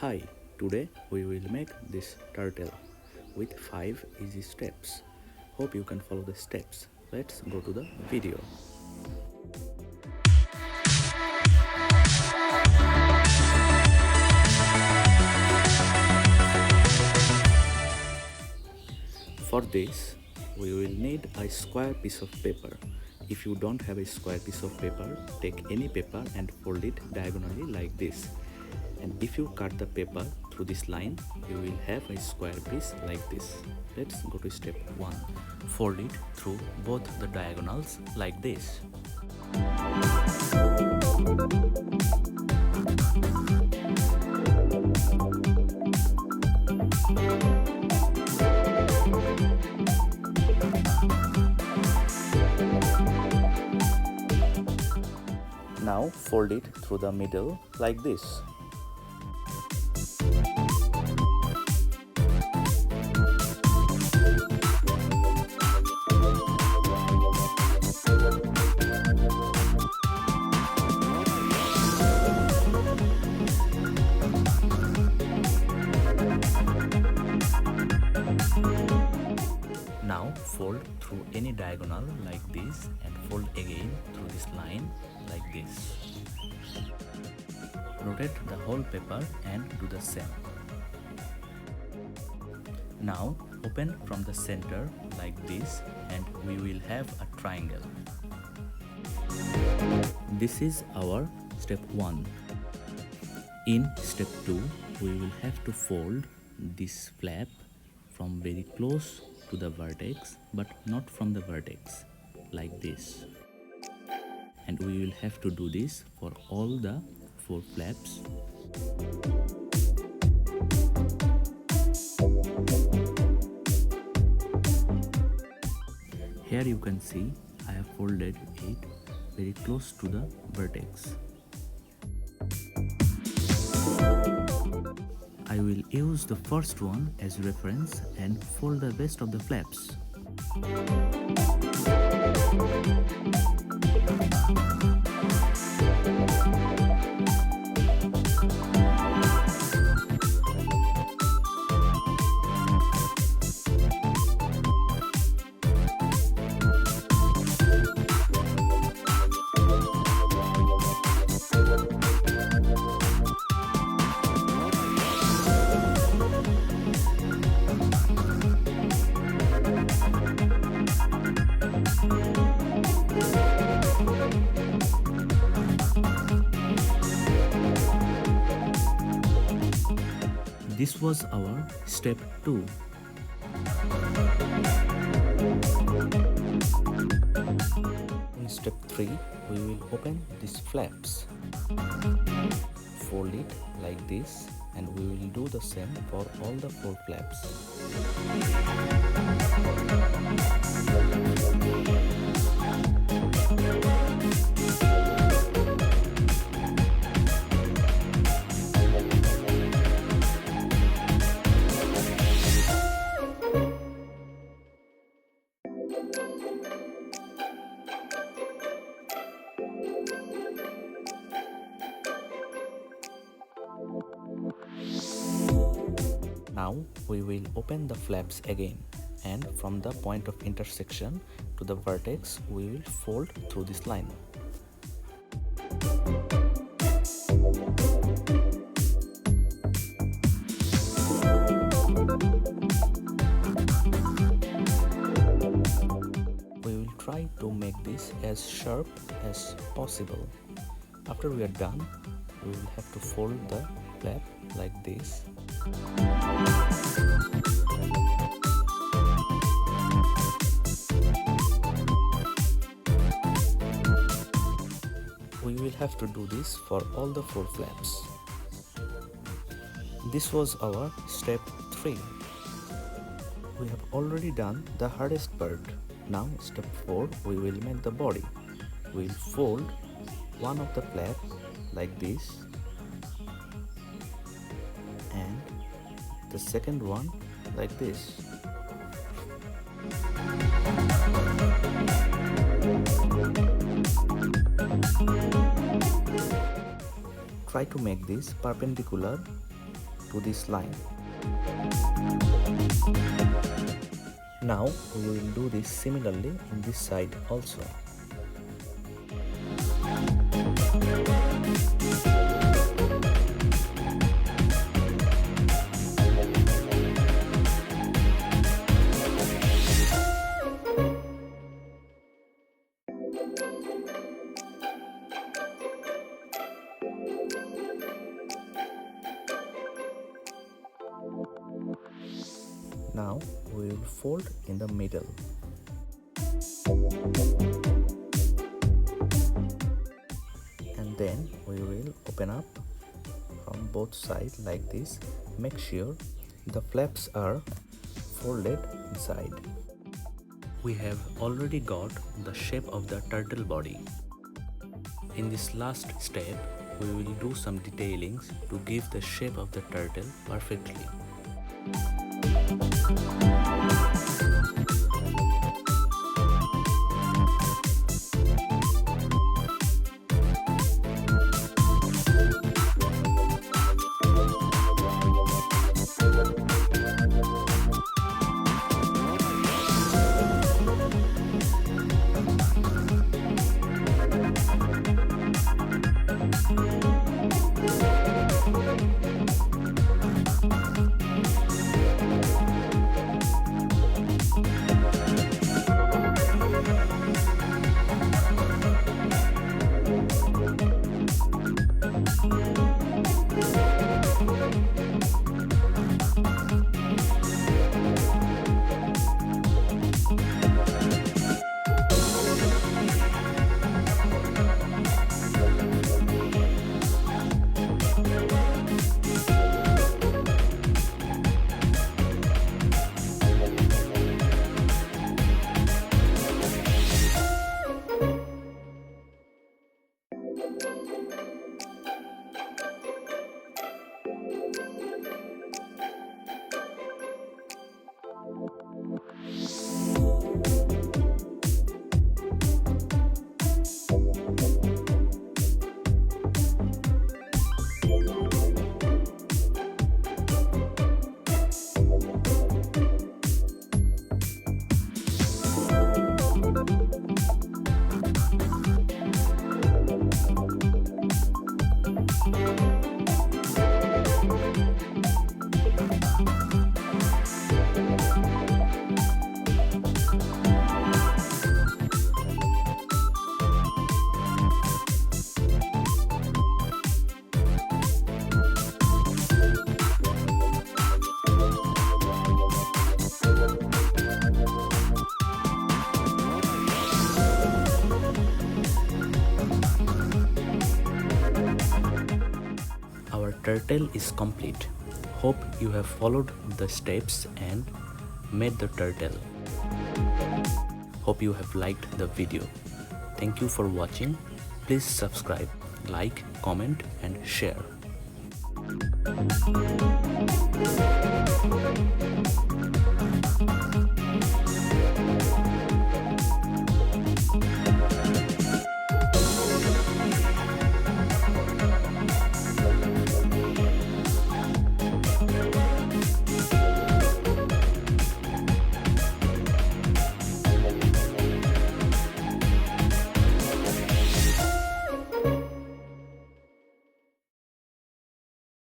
Hi, today we will make this turtle with 5 easy steps. Hope you can follow the steps. Let's go to the video. For this, we will need a square piece of paper. If you don't have a square piece of paper, take any paper and fold it diagonally like this. And if you cut the paper through this line, you will have a square piece like this. Let's go to step 1. Fold it through both the diagonals like this. Now fold it through the middle like this. Now fold through any diagonal like this and fold again through this line like this. Rotate the whole paper and do the same. Now open from the center like this and we will have a triangle. This is our step 1. In step 2, we will have to fold this flap from very close to the vertex but not from the vertex, like this. And we will have to do this for all the 4 flaps. Here you can see I have folded it very close to the vertex. I will use the first one as reference and fold the rest of the flaps. This was our step 2. In step 3, we will open these flaps. Fold it like this and we will do the same for all the 4 flaps. Now we will open the flaps again and from the point of intersection to the vertex we will fold through this line. We will try to make this as sharp as possible. After we are done, we will have to fold the flap like this. We will have to do this for all the 4 flaps. This was our step 3. We have already done the hardest part. Now step 4, we will make the body. We will fold one of the flaps like this and the second one like this. Try to make this perpendicular to this line. Now we will do this similarly in this side also. Now we will fold in the middle. And then we will open up from both sides like this. Make sure the flaps are folded inside. We have already got the shape of the turtle body. In this last step, we will do some detailings to give the shape of the turtle perfectly. Our turtle is complete. Hope you have followed the steps and made the turtle. Hope you have liked the video. Thank you for watching. Please subscribe, like, comment and share.